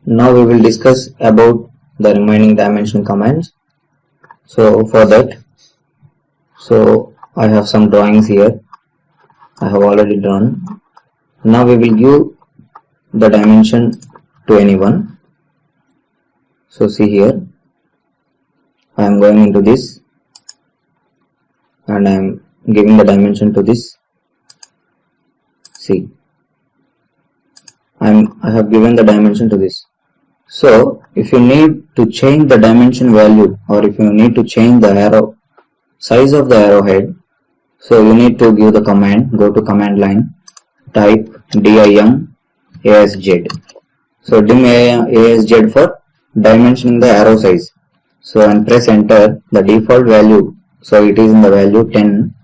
Now we will discuss about the remaining dimension commands. So for that, I have some drawings here. I have already drawn. Now we will give the dimension to anyone. So see here, I am going into this and I am giving the dimension to this. See, I have given the dimension to this. So if you need to change the dimension value, or if you need to change the arrow size of the arrowhead, so you need to give the command, go to command line, type DIMASZ. So DIMASZ for dimensioning the arrow size. So and press enter. The default value, so it is in the value 10.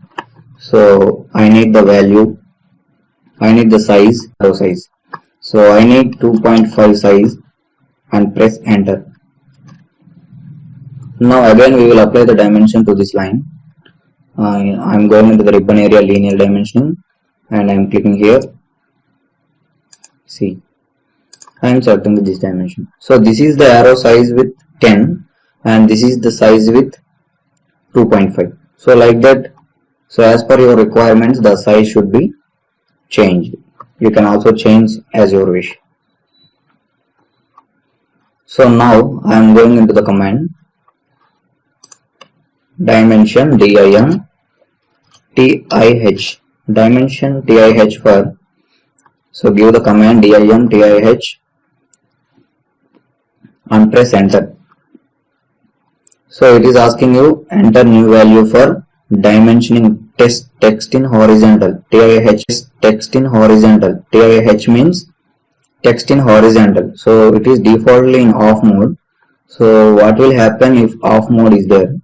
So I need the value, I need the size, arrow size. So I need 2.5 size and press enter. Now again we will apply the dimension to this line. I am going into the ribbon area linear dimensioning and I am clicking here. See, I am selecting this dimension. So this is the arrow size with 10 and this is the size with 2.5. So like that, so as per your requirements the size should be changed. You can also change as your wish. So now I am going into the command dimension DIMTIH, dimension TIH for, so give the command DIMTIH and press enter. So it is asking you enter new value for dimensioning text in horizontal. TIH is text in horizontal. TIH means text in horizontal. So it is defaultly in off mode. So what will happen if off mode is there?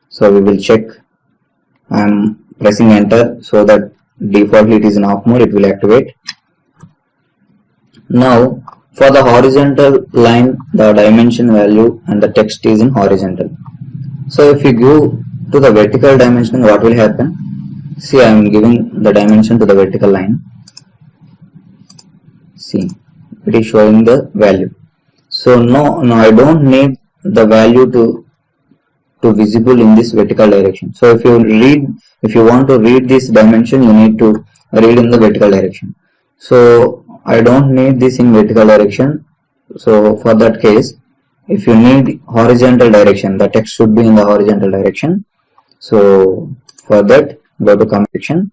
So we will check. I am pressing enter so that defaultly it is in off mode, it will activate. Now for the horizontal line, the dimension value and the text is in horizontal. So if you go to the vertical dimensioning, what will happen? See, I am giving the dimension to the vertical line. See, it is showing the value. So no, I don't need the value to visible in this vertical direction. So if you want to read this dimension, you need to read in the vertical direction. So I don't need this in vertical direction. So for that case, if you need horizontal direction, the text should be in the horizontal direction. So for that, go to command section.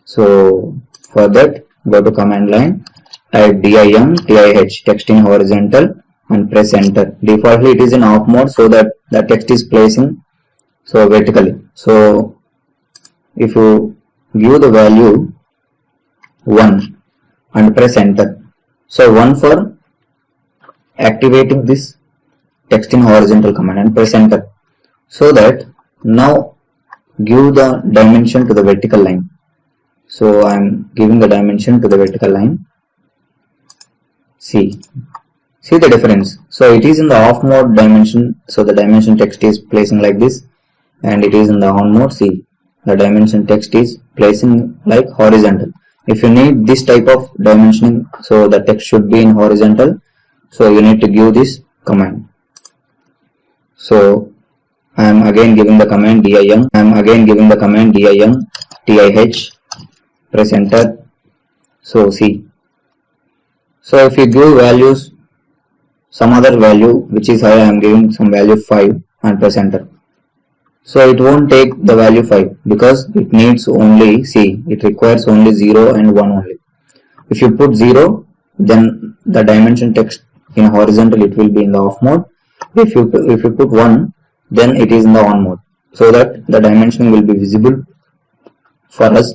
So for that, go to command line, type DIMTIH, text in horizontal, and press enter. Defaultly it is in off mode, so that the text is placing so vertically. So if you give the value 1 and press enter, so 1 for activating this text in horizontal command and press enter, so that now give the dimension to the vertical line. So I am giving the dimension to the vertical line. See the difference. So it is in the off mode dimension, so the dimension text is placing like this, and it is in the on mode. See, the dimension text is placing like horizontal. If you need this type of dimensioning, so the text should be in horizontal, so you need to give this command. So I am again giving the command DIMTIH, press enter. So see, so if you give values, some other value which is high, I am giving some value 5 and press enter. So it won't take the value 5 because it needs only, see, it requires only 0 and 1 only. If you put 0, then the dimension text in horizontal, it will be in the off mode. If you put 1, then it is in the on mode, so that the dimension will be visible for us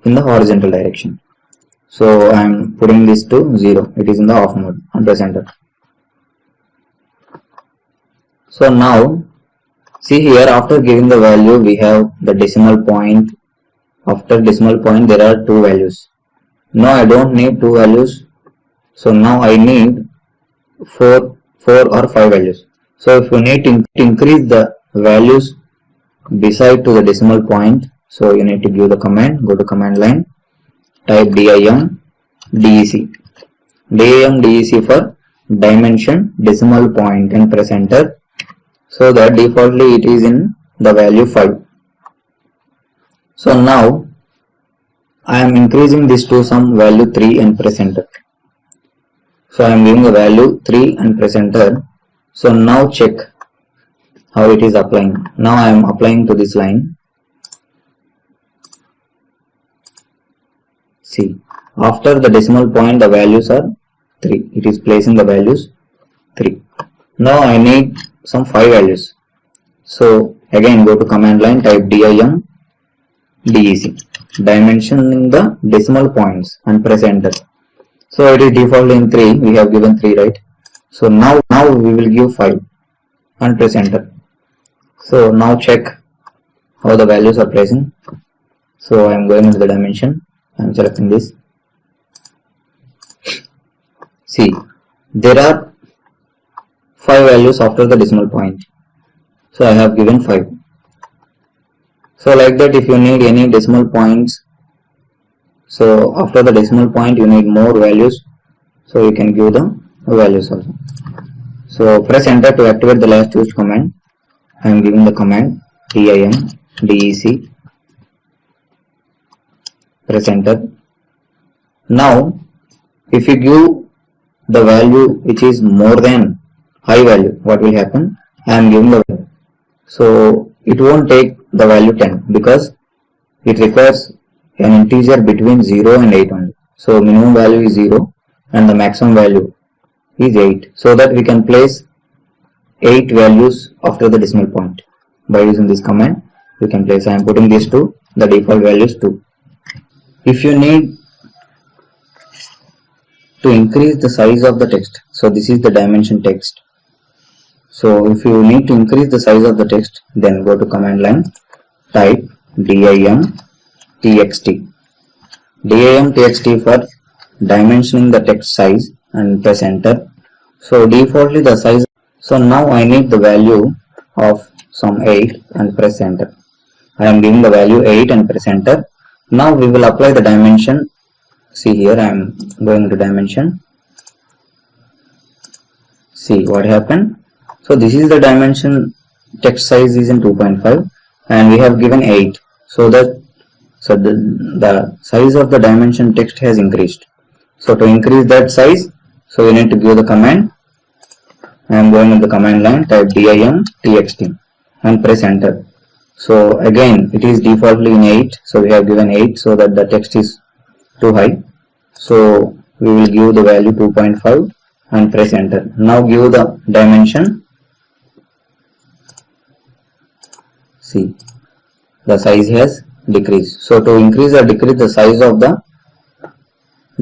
in the horizontal direction. So I am putting this to 0, it is in the off mode, and press enter. So now see here, after giving the value we have the decimal point. After decimal point there are 2 values. Now I don't need 2 values, so now I need 4 or 5 values. So if you need to increase the values beside to the decimal point, so you need to give the command, go to command line, type DIMDEC. DIMDEC for dimension decimal point and press enter. So that defaultly it is in the value 5. So now I am increasing this to some value 3 and press enter. So I am giving the value 3 and press enter. So now check how it is applying. Now I am applying to this line. See, after the decimal point the values are 3. It is placing the values 3. Now I need some 5 values. So again go to command line, type DIMDEC, dimensioning the decimal points and press enter. So it is default in 3. We have given 3, right? So now we will give 5 and press enter. So now check how the values are placing. So I am going into the dimension. I am selecting this. See, there are 5 values after the decimal point. So I have given 5. So like that, if you need any decimal points, so after the decimal point you need more values, so you can give the values also. So press enter to activate the last used command. I am giving the command DIMDEC. Press enter. Now if you give the value which is more than high value, what will happen? I am giving the value. So it won't take the value 10 because it requires an integer between 0 and 8 only. So minimum value is 0 and the maximum value is 8, so that we can place 8 values after the decimal point. By using this command you can place. I am putting this to the default values too. If you need to increase the size of the text, so this is the dimension text. So if you need to increase the size of the text, then go to command line, type DIMTXT. DIMTXT for dimensioning the text size and press enter. So defaultly the size. So now I need the value of some 8 and press enter. I am giving the value 8 and press enter. Now we will apply the dimension. See here, I am going to dimension. See what happened. So this is the dimension, text size is in 2.5 and we have given 8. So the size of the dimension text has increased. So to increase that size, so you need to give the command. I am going in the command line, type DIMTXT and press enter. So again it is defaultly in 8, so we have given 8 so that the text is too high. So we will give the value 2.5 and press enter. Now give the dimension. See, the size has decreased. So to increase or decrease the size of the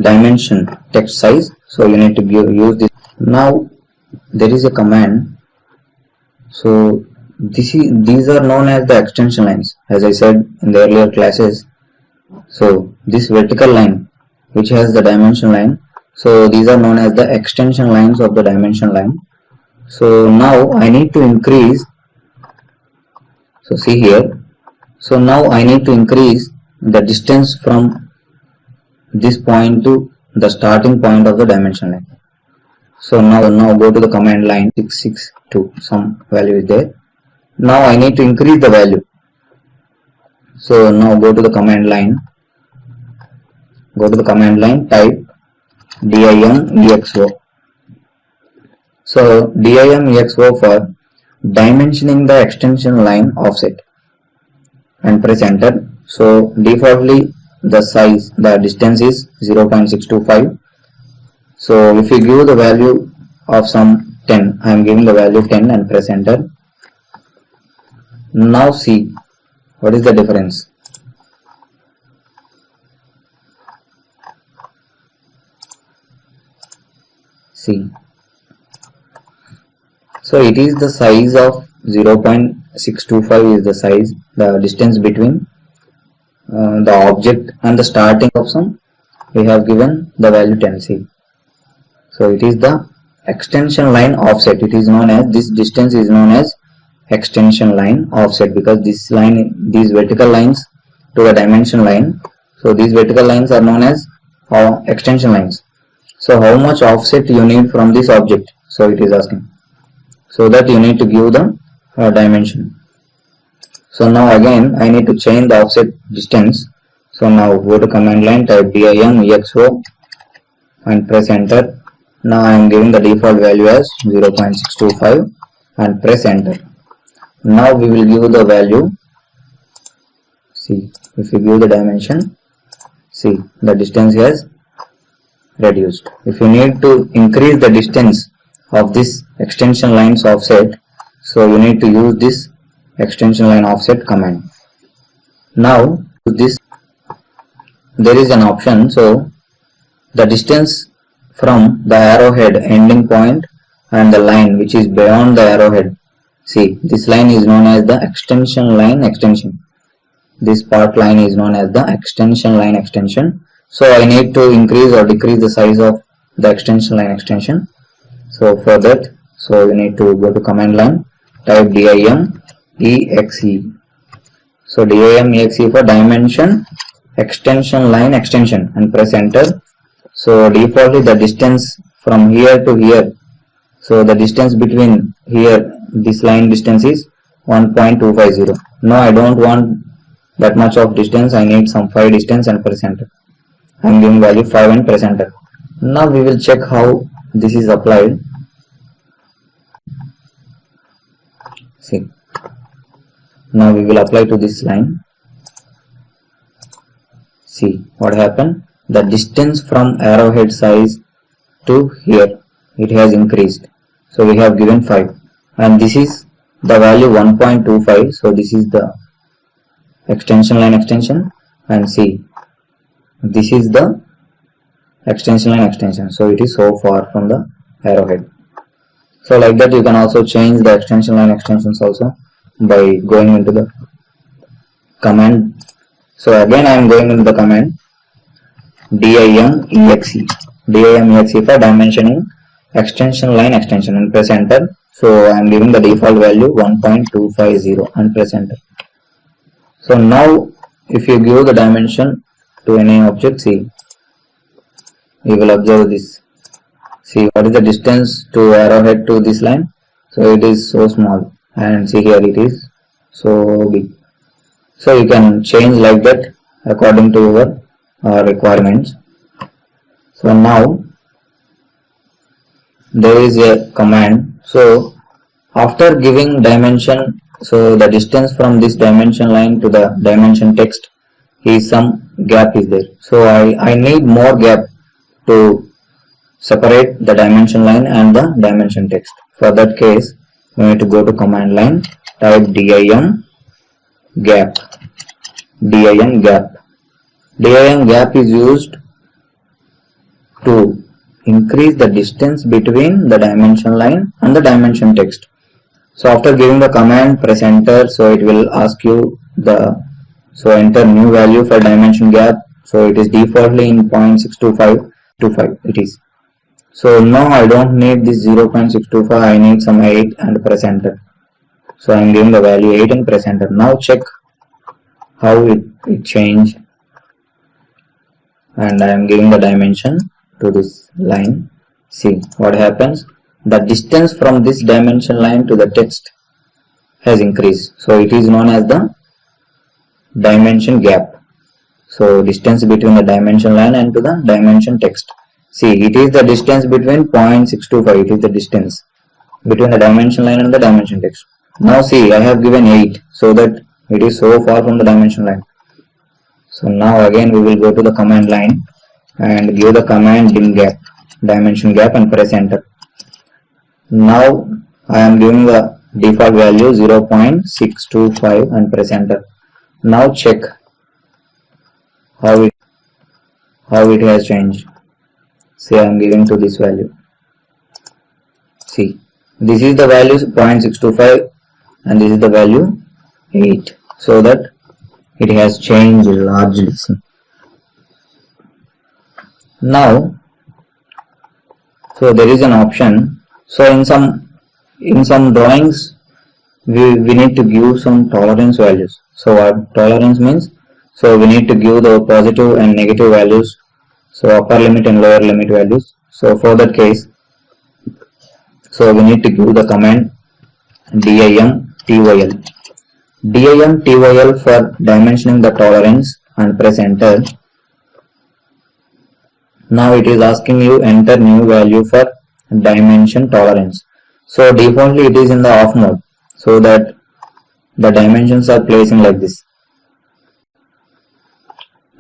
dimension text size, so you need to use this. Now there is a command. So these are known as the extension lines, as I said in the earlier classes. So this vertical line which has the dimension line, so these are known as the extension lines of the dimension line. So now I need to increase. So see here, so now I need to increase the distance from this point to the starting point of the dimension line. So now go to the command line 662, some value is there. Now I need to increase the value. So now go to the command line. Type DIMEXO. So DIMEXO for dimensioning the extension line offset and press enter. So defaultly the distance is 0.625. So if you give the value of some 10, I am giving the value 10 and press enter. Now see what is the difference. See, so it is the size of 0.625 is the size, the distance between the object and the starting of some. We have given the value 10. See, so it is the extension line offset. It is known as, this distance is known as extension line offset, because this line, these vertical lines to the dimension line, so these vertical lines are known as extension lines. So how much offset you need from this object? So it is asking. So that you need to give the dimension. So now again I need to change the offset distance. So now go to command line, type DIMEXO and press enter. Now I am giving the default value as 0.625 and press enter. Now we will give the value. See, if you give the dimension, see the distance has reduced. If you need to increase the distance of this extension lines offset, so you need to use this extension line offset command. Now this there is an option, so the distance from the arrowhead ending point and the line which is beyond the arrowhead. See, this line is known as the extension line extension. This part line is known as the extension line extension. So I need to increase or decrease the size of the extension line extension. So for that, so you need to go to command line, type DIMEXE. So DIMEXE for dimension extension line extension and press enter. So defaultly the distance from here to here, so the distance between here, this line distance is 1.250. No, I don't want that much of distance, I need some 5 distance and press enter. I am giving value 5 and press enter. Now we will check how this is applied. See, now we will apply to this line. See what happened, the distance from arrowhead size to here, it has increased. So we have given 5 and this is the value 1.25. so this is the extension line extension, and see this is the extension line extension, so it is so far from the arrowhead. So like that you can also change the extension line extensions also by going into the command. So again I am going into the command DIMEXE for dimensioning extension line extension and press enter. So I am giving the default value 1.250 and press enter. So now if you give the dimension to any object, see, you will observe this. See what is the distance to arrowhead to this line, so it is so small, and see here it is so big. So you can change like that according to your requirements. So now there is a command. So after giving dimension, so the distance from this dimension line to the dimension text is some gap is there. So I need more gap to separate the dimension line and the dimension text. For that case, we need to go to command line, type DIMGAP. DIMGAP is used to increase the distance between the dimension line and the dimension text. So after giving the command, press enter. So it will ask you so enter new value for dimension gap. So it is defaultly in 0.625 it is. So now I don't need this 0.625, I need some 8 and press enter. So I am giving the value 8 and press enter. Now check how it changed, and I am giving the dimension to this line. See what happens, the distance from this dimension line to the text has increased. So it is known as the dimension gap. So distance between the dimension line and to the dimension text. See, it is the distance between 0.625, it is the distance between the dimension line and the dimension text. Now see, I have given 8, so that it is so far from the dimension line. So now again we will go to the command line and give the command DIMGAP, dimension gap, and press enter. Now I am giving the default value 0.625 and press enter. Now check how it has changed. See, I am giving to this value. See, this is the value 0.625 and this is the value 8, so that it has changed largely. See. Now, so there is an option. So in some drawings we need to give some tolerance values. So what tolerance means? So we need to give the positive and negative values, so upper limit and lower limit values. So for that case, so we need to give the command DIMTOL. DIMTOL for dimensioning the tolerance and press enter. Now it is asking you enter new value for dimension tolerance. So defaultly it is in the off mode, so that the dimensions are placing like this.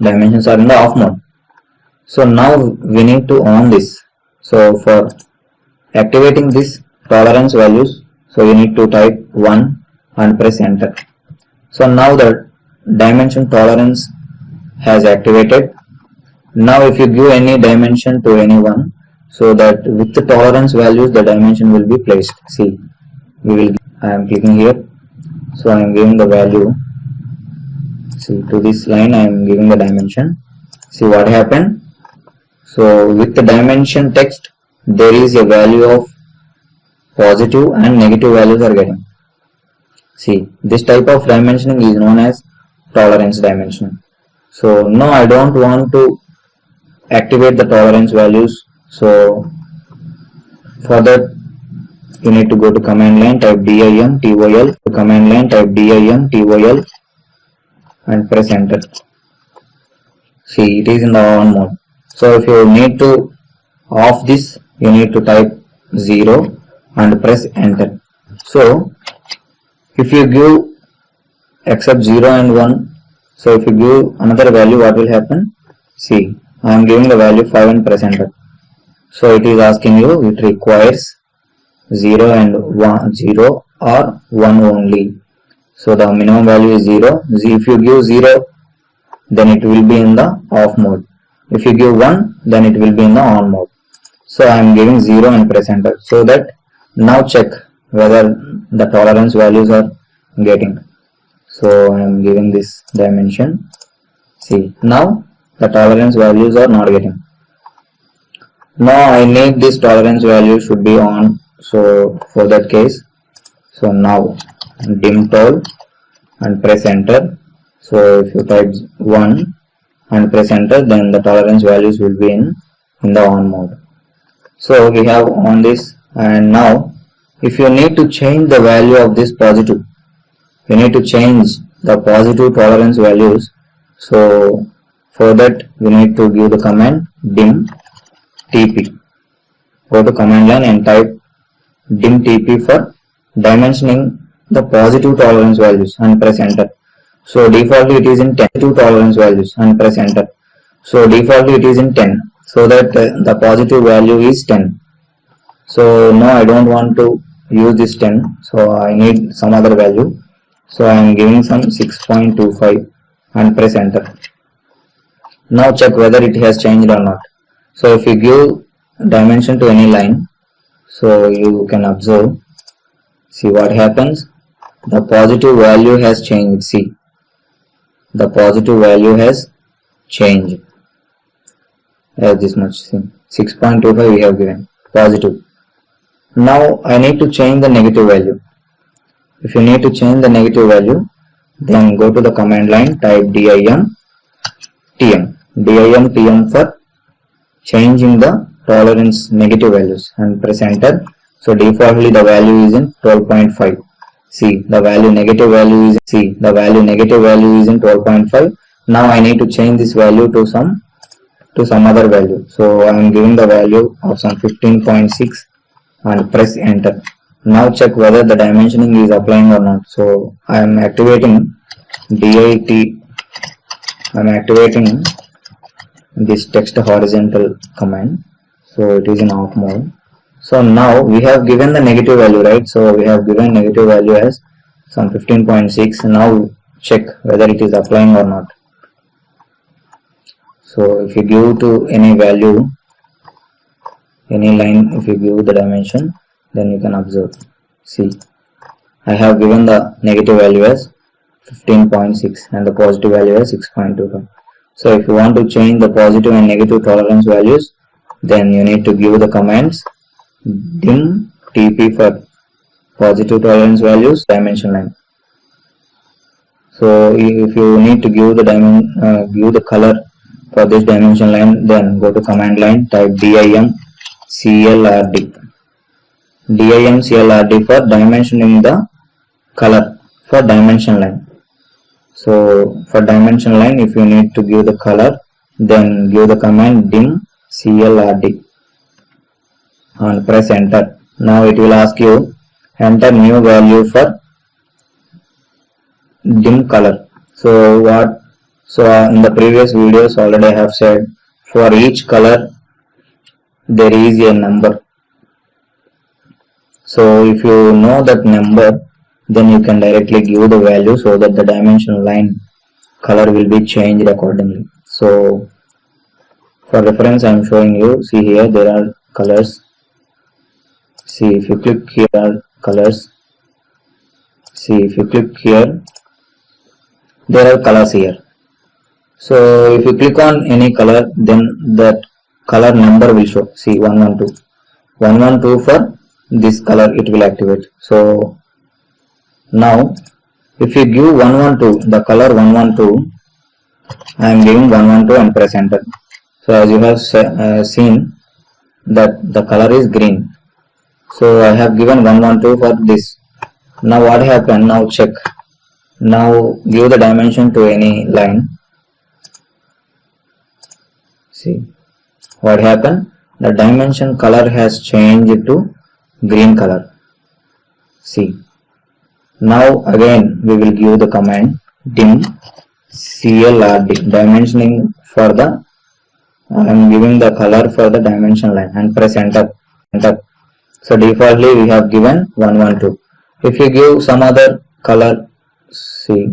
Dimensions are in the off mode. So now we need to on this. So for activating this tolerance values, so you need to type 1 and press enter. So now the dimension tolerance has activated. Now if you give any dimension to anyone, so that with the tolerance values the dimension will be placed. See, I am clicking here, so I am giving the value. See, to this line I am giving the dimension. See what happened. So with the dimension text there is a value of positive and negative values are getting. See, this type of dimensioning is known as tolerance dimensioning. So no, I don't want to activate the tolerance values. So for that you need to go to command line, type DIMTOL, to command line type DIMTOL and press enter. See, it is in the on mode. So if you need to off this, you need to type 0 and press enter. So if you give except 0 and 1, so if you give another value, what will happen? See, I am giving the value 5 and press enter. So it is asking you, it requires 0 and 1, 0 or 1 only. So the minimum value is 0. If you give 0, then it will be in the off mode. If you give 1, then it will be in the on mode. So I am giving 0 and press enter. So that now check whether the tolerance values are getting. So I am giving this dimension. See, now the tolerance values are not getting. Now I need this tolerance value should be on. So for that case, so now DIMTOL and press enter. So if you type 1 and press enter, then the tolerance values will be in the on mode. So we have on this, and now if you need to change the value of this positive, you need to change the positive tolerance values. So for that we need to give the command DIMTP. Go to command line and type DIMTP for dimensioning the positive tolerance values and press enter. So defaultly it is in 10 to tolerance values and press enter. So defaultly it is in 10, so that the positive value is 10. So no, I don't want to use this 10, so I need some other value. So I am giving some 6.25 and press enter. Now check whether it has changed or not. So if you give dimension to any line, so you can observe, see what happens. The positive value has changed. See, the positive value has changed as this much. See, 6.25 we have given positive. Now I need to change the negative value. If you need to change the negative value, then go to the command line, type DIMTM for changing the tolerance negative values and press enter. So defaultly the value is in 12.5. See, the value negative value is in 12.5. Now I need to change this value to some other value. So I am giving the value of some 15.6 and press enter. Now check whether the dimensioning is applying or not. So I am activating this text horizontal command. So it is in off mode. So now we have given the negative value, right? So we have given negative value as some 15.6. Now check whether it is applying or not. So if you give to any value, any line, if you give the dimension, then you can observe. See, I have given the negative value as 15.6 and the positive value as 6.25. So if you want to change the positive and negative tolerance values, then you need to give the commands DIMTP for positive tolerance values, dimension line. So if you need to give the color for this dimension line, then go to command line, type DIMCLRD. DIMCLRD for dimensioning the color for dimension line. So for dimension line, if you need to give the color, then give the command DIMCLRD and press enter. Now it will ask you enter new value for dim color. So in the previous videos already I have said, for each color there is a number. So if you know that number, then you can directly give the value so that the dimension line color will be changed accordingly. So for reference I am showing you. See here there are colors. See if you click here are colors. See if you click here, there are colors here. So if you click on any color, then that color number will show. See 112 for this color it will activate. So now if you give 112, the color 112, I am giving 112 and press enter. So as you have seen that the color is green. So I have given 112 for this. Now what happened? Now check. Now give the dimension to any line. See what happened? The dimension color has changed to green color. See. Now again we will give the command DIMCLRD, dimensioning for the, I am giving the color for the dimension line and press enter. So defaultly we have given 112. If you give some other color, see,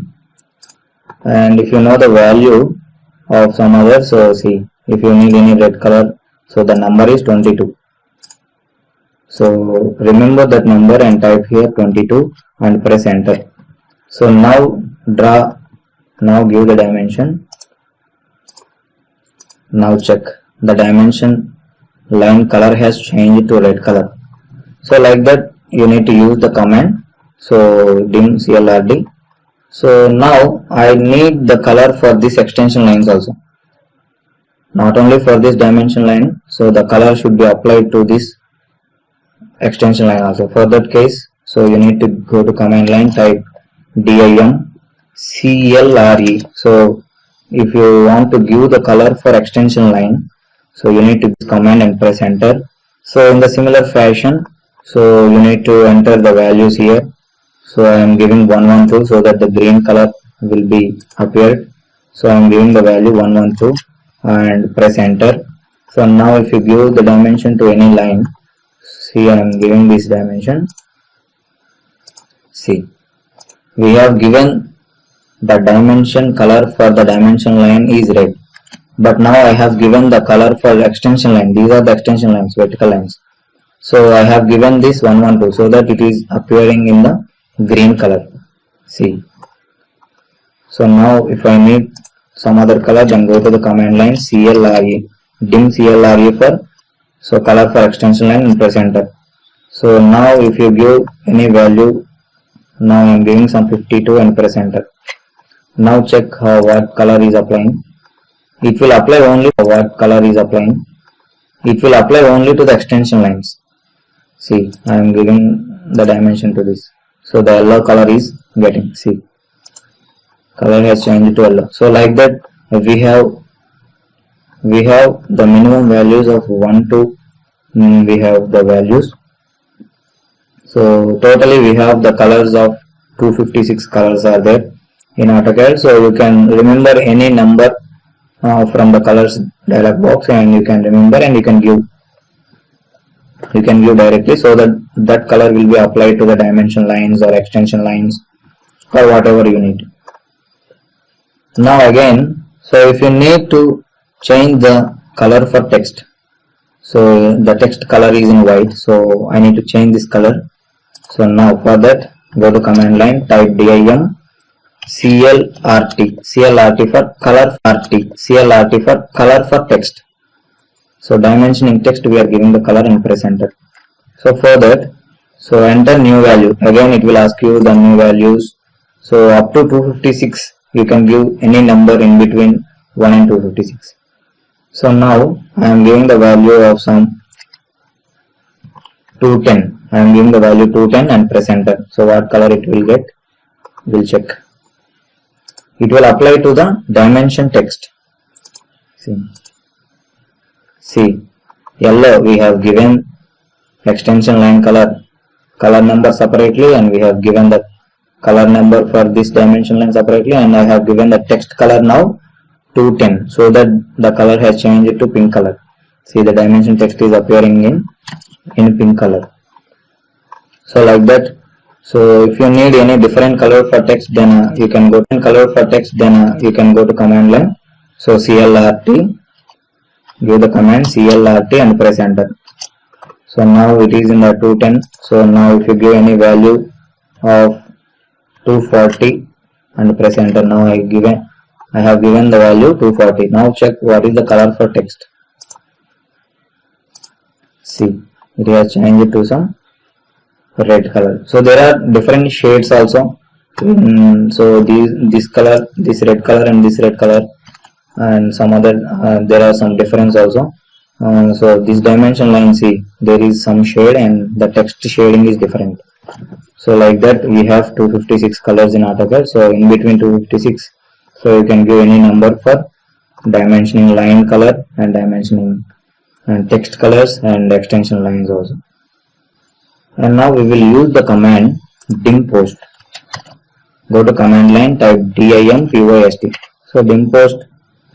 and if you know the value of some other, so see, if you need any red color, so the number is 22. So remember that number and type here 22 and press enter. So now give the dimension. Now check, the dimension line color has changed to red color. So like that you need to use the command. So DIMCLRD. So now I need the color for this extension lines also, not only for this dimension line. So the color should be applied to this extension line also. For that case, so you need to go to command line, type DIMCLRE. So if you want to give the color for extension line, so you need to command and press enter. So in the similar fashion, so you need to enter the values here. So I am giving 112 so that the green color will be appeared. So I am giving the value 112 and press enter. So now if you give the dimension to any line, see I am giving this dimension. See, we have given the dimension color for the dimension line is red, but now I have given the color for the extension line. These are the extension lines, vertical lines. So I have given this 112 so that it is appearing in the green color. See, so now if I need some other color, then go to the command line CLRE, DIMCLRE for, so color for extension line and press enter. So now if you give any value, now I am giving some 52 and press enter. Now check what color is applying. It will apply only what color is applying. It will apply only to the extension lines. See, I am giving the dimension to this. So the yellow color is getting, see, color has changed to yellow. So like that we have the minimum values of 1 to we have the values. So totally we have the colors of 256 colors are there in AutoCAD. So you can remember any number from the colors dialog box, and you can remember and you can give directly, so that that color will be applied to the dimension lines or extension lines or whatever you need. Now again, so if you need to change the color for text, so the text color is in white, so I need to change this color. So now for that, go to command line, type DIMCLRT for color, CLRT for color for text. So dimensioning text, we are giving the color and press enter. So for that, so enter new value. Again it will ask you the new values. So up to 256 you can give any number in between 1 and 256. So now I am giving the value of some 210. I am giving the value 210 and press enter. So what color it will get? We'll check. It will apply to the dimension text. See, yellow we have given extension line color number separately, and we have given the color number for this dimension line separately, and I have given the text color now 210, so that the color has changed to pink color. See, the dimension text is appearing in pink color. So like that. So if you need any different color for text, then you can go to command line. So CLRT, give the command CLRT and press enter. So now it is in the 210. So now if you give any value of 240 and press enter, now I have given the value 240. Now check what is the color for text. See, it has changed to some red color. So there are different shades also. So this color, this red color and this red color, and some other there are some difference also. So this dimension line, see, there is some shade and the text shading is different. So like that we have 256 colors in AutoCAD. So in between 256, so you can give any number for dimensioning line color and dimensioning and text colors and extension lines also. And now we will use the command DIMPOST. Go to command line, type DIMPOST. So DIMPOST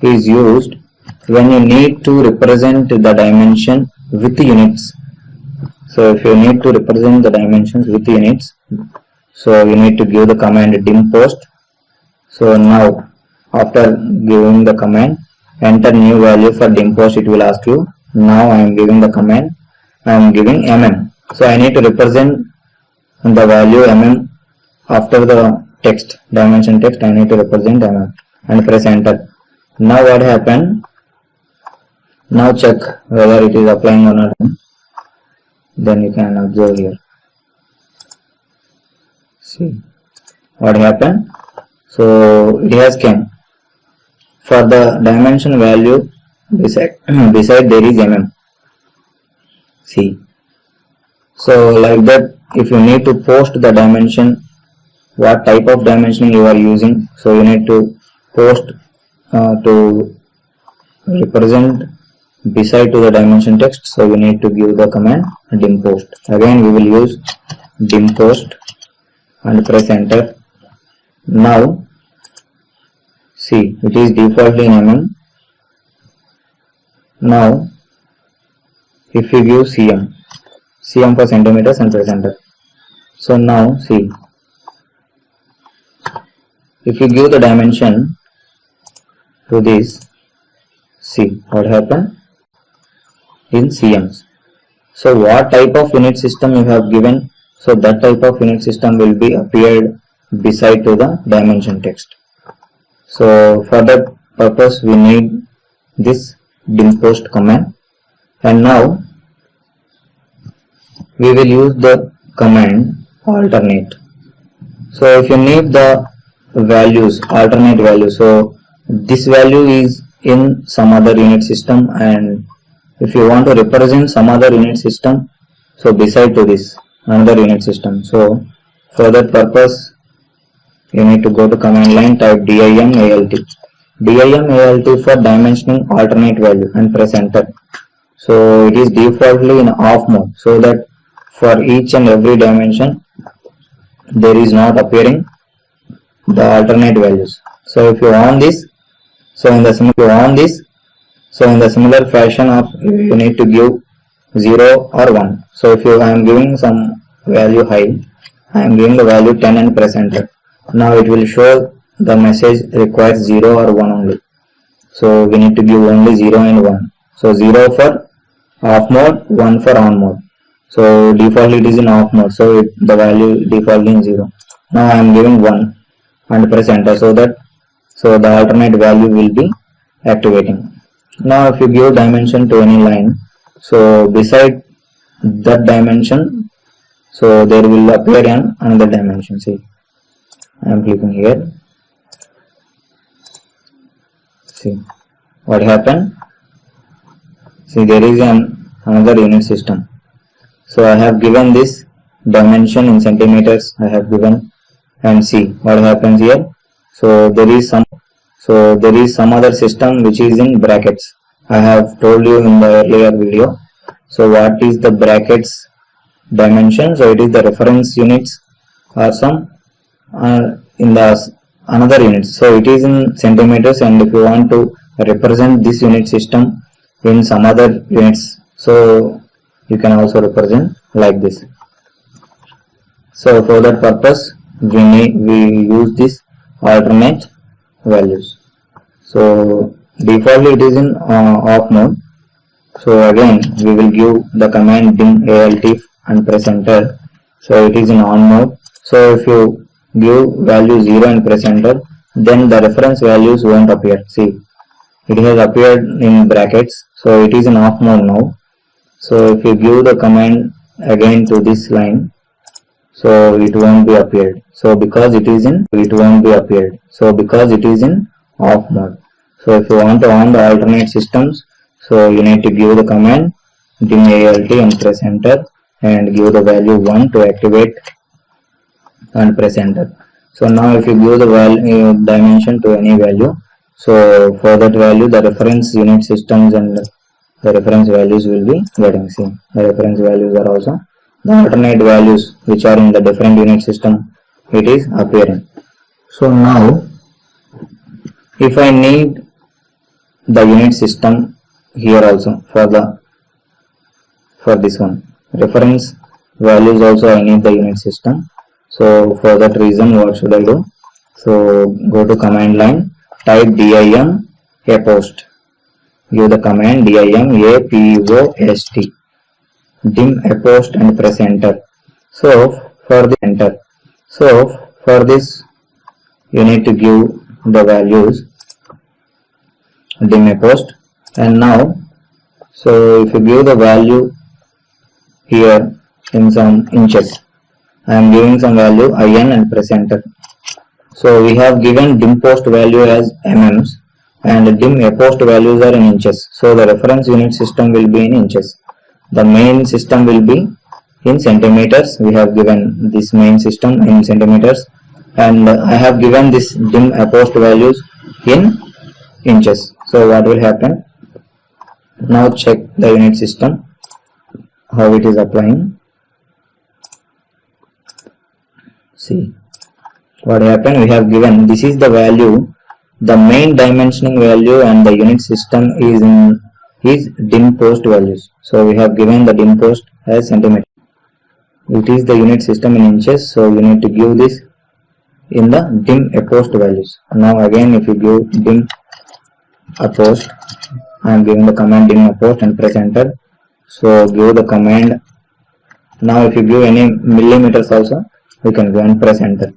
is used when you need to represent the dimension with units. So if you need to represent the dimensions with units, so you need to give the command DIMPOST. So now after giving the command, enter new value for DIMPOST, it will ask you. Now I am giving the command, I am giving mm. So I need to represent the value mm after the text, dimension text. I need to represent mm and press enter. Now what happened? Now check whether it is applying or not. Then you can observe here. See what happened. So it has came for the dimension value beside there is mm. See. So like that, if you need to post the dimension, what type of dimensioning you are using, so you need to post to represent beside to the dimension text. So we need to give the command DIMPOST. Again we will use DIMPOST and press enter. Now see, it is defaultly in mm. Now if you give cm for centimeters and press enter. So now see, if you give the dimension to this, see what happened in cms. So what type of unit system you have given, so that type of unit system will be appeared beside to the dimension text. So for that purpose we need this DIMPOST command. And now we will use the command alternate. So if you need the values, alternate value, so this value is in some other unit system, and if you want to represent some other unit system, so beside to this another unit system, so for that purpose you need to go to command line, type DIMALT for dimensioning alternate value and press enter. So it is defaultly in off mode, so that for each and every dimension there is not appearing the alternate values. So if you want this, so in the similar fashion of you need to give 0 or 1. So if I am giving some value high, I am giving the value 10 and press enter. Now it will show the message requires 0 or 1 only. So we need to give only 0 and 1. So 0 for off mode, 1 for on mode. So defaultly it is in off mode, so the value defaultly in 0. Now I am giving 1 and press enter, so that the alternate value will be activating. Now if you give dimension to any line, so beside that dimension, so there will appear another dimension. See, I am clicking here. See what happened. See, there is another unit system. So I have given this dimension in centimeters I have given, and see what happens here. So there is some other system which is in brackets. I have told you in the earlier video. So what is the brackets dimension? So it is the reference units or some in the another units. So it is in centimeters, and if you want to represent this unit system in some other units, so you can also represent like this. So for that purpose we use this alternate values. So defaultly it is in off mode. So again we will give the command DIMALT and press enter. So it is in on mode. So if you give value 0 and press enter, then the reference values won't appear. See, it has appeared in brackets, so it is in off mode now. So if you give the command again to this line, so it won't be appeared. So because it won't be appeared. So because it is in off mode. So if you want to on the alternate systems, so you need to give the command DIMALT and press enter, and give the value 1 to activate and press enter. So now if you give the value dimension to any value, so for that value the reference unit systems and the reference values will be getting seen. The reference values are also the alternate values which are in the different unit system, it is appearing. So now if I need the unit system here also for this one reference values also I need the unit system. So for that reason what should I do? So go to command line, type DIMAPOST, give the command DIMAPOST, DIMAPOST and press enter. So for the enter, so for this you need to give the values DIMAPOST, and now so if you give the value here in some inches, I am giving some value IN and press enter. So we have given DIMPOST value as mm and DIMAPOST values are in inches. So the reference unit system will be in inches. The main system will be in centimeters. We have given this main system in centimeters, and I have given this DIMAPOST values in inches. So what will happen? Now check the unit system how it is applying. See what happened. We have given this is the value, the main dimensioning value, and the unit system is in DIMPOST values. So we have given the DIMPOST as centimeter. It is the unit system in inches, so you need to give this in the DIMAPOST values. Now again if you give DIMAPOST, I am giving the command DIMAPOST and press enter. So give the command. Now if you give any millimeters also you can go and press enter.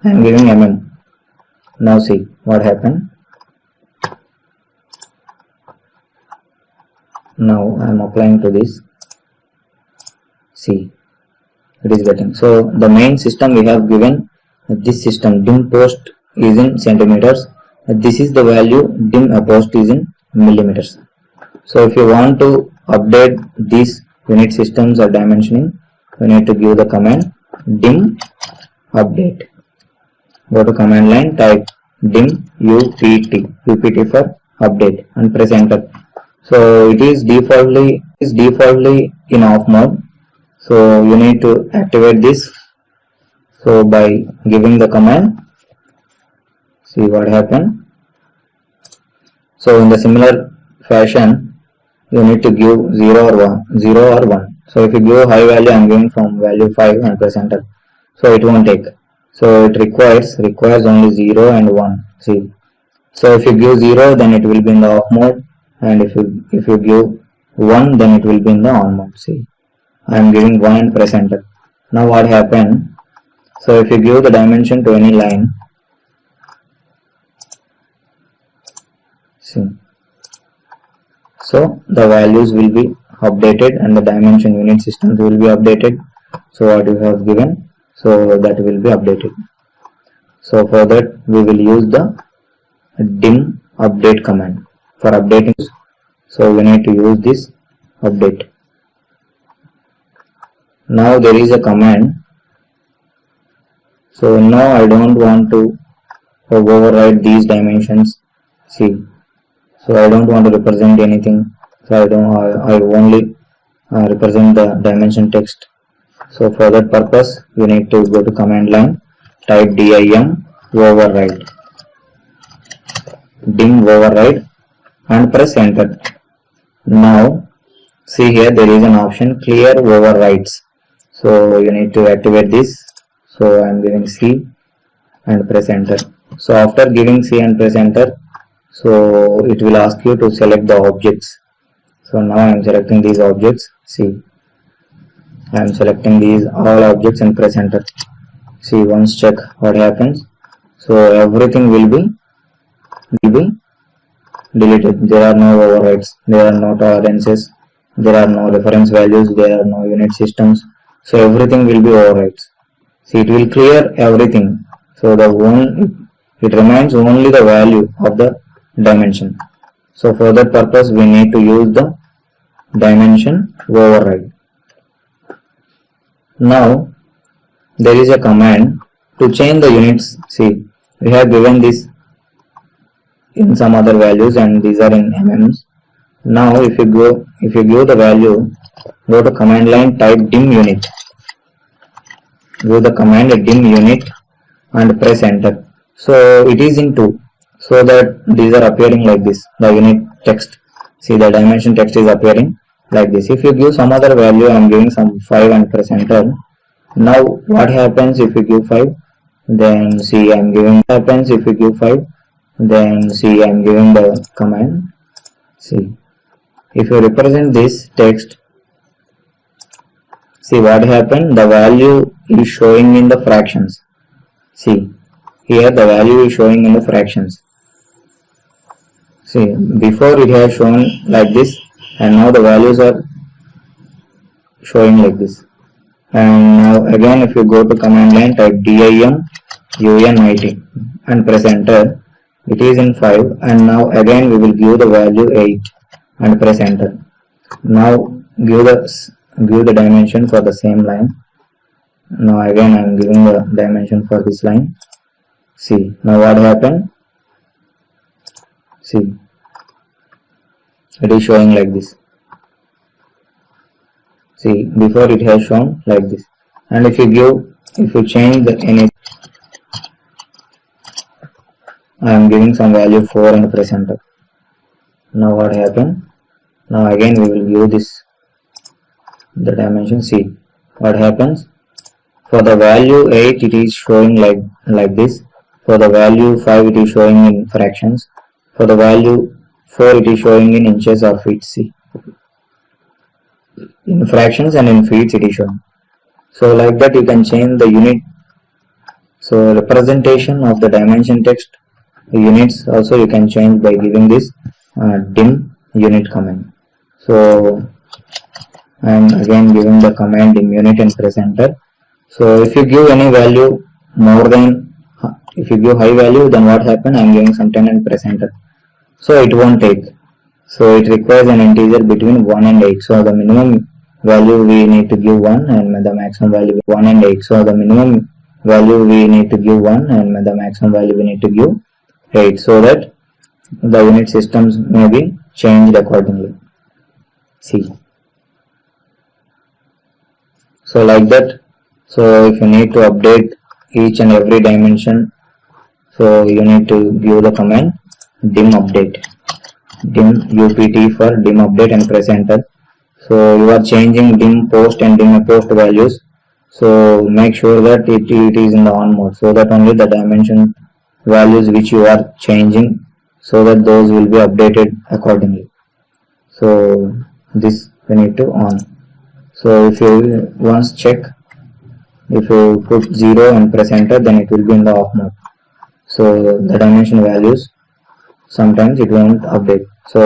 I am giving mm. Now see what happened. Now I am applying to this. See, it is getting. So the main system we have given this system DIMPOST is in centimeters. This is the value DIMAPOST is in millimeters. So if you want to update these unit systems or dimensioning, you need to give the command DIMUPT. Go to command line, type DIMUPT, UPT for update, and press enter. So it is defaultly in off mode. So you need to activate this. So by giving the command, see what happened. So in the similar fashion, you need to give 0 or 1. So if you give high value, I am giving from value 5 and press enter. So it won't take. So it requires only 0 and 1. See. So if you give 0, then it will be in the off mode, and if you give 1, then it will be in the on mode. See, I am giving 1 and press enter. Now what happened? So if you give the dimension to any line, see, so the values will be updated and the dimension unit systems will be updated. So what you have given, so that will be updated. So for that we will use the DIMUPT command for updating. So we need to use this update. Now there is a command. So now I don't want to override these dimensions. See, so I don't want to represent anything. So I only represent the dimension text. So for that purpose, you need to go to command line, type dim override, dim override, and press enter. Now see here there is an option clear overrides. So you need to activate this. So I am giving C and press enter. So after giving C and press enter, so it will ask you to select the objects. So now I am selecting these objects. See, I am selecting these all objects and press enter. See, once check what happens. So everything will be deleted. There are no overrides, there are no tolerances, there are no reference values, there are no unit systems. So everything will be overrides. See, it will clear everything. So it remains only the value of the dimension. So for that purpose we need to use the dimension override. Now there is a command to change the units. See, we have given this in some other values and these are in mm. Now if you give the value, go to command line, type dim unit, give the command dim unit and press enter. So it is in 2, so that these are appearing like this, the unit text. See, the dimension text is appearing like this. If you give some other value, I am giving some 5 and press enter. Now what happens if you give 5? Then see, I am giving happens if you give 5. Then see, I am giving the command. See, if you represent this text, see what happened, the value is showing in the fractions. See, here the value is showing in the fractions. See, before it has shown like this and now the values are showing like this. And now again if you go to command line, type DIMUNIT and press enter, it is in 5 and now again we will give the value 8 and press enter. Now give the dimension for the same line. Now again I am giving the dimension for this line. See, now what happened? See, it is showing like this. See, before it has shown like this. And if you change any, I am giving some value 4 and press enter. Now what happened? Now again we will give this the dimension. See what happens. For the value 8 it is showing like this. For the value 5 it is showing in fractions. For the value 4 it is showing in inches or feet. See, in fractions and in feet it is showing. So like that you can change the unit. So representation of the dimension text units also you can change by giving this dim unit command. So I am again giving the command dim unit and press enter. So if you give any value more than, if you give high value, then what happen? I am giving some 10 and press enter. So it won't take. So it requires an integer between 1 and 8. So the minimum value we need to give 1 and the maximum value 1 and 8. So the minimum value we need to give 1 and the maximum value we need to give 8, so that the unit systems may be changed accordingly. See, so like that. So if you need to update each and every dimension, so you need to give the command DIMUPT, DIMUPT for DIMUPT and press enter. So you are changing DIMPOST and DIMAPOST values. So make sure that it is in the on mode, so that only the dimension values which you are changing, so that those will be updated accordingly. So this we need to on. So if you once check, if you put 0 and press enter, then it will be in the off mode. So the dimension values sometimes it won't update. So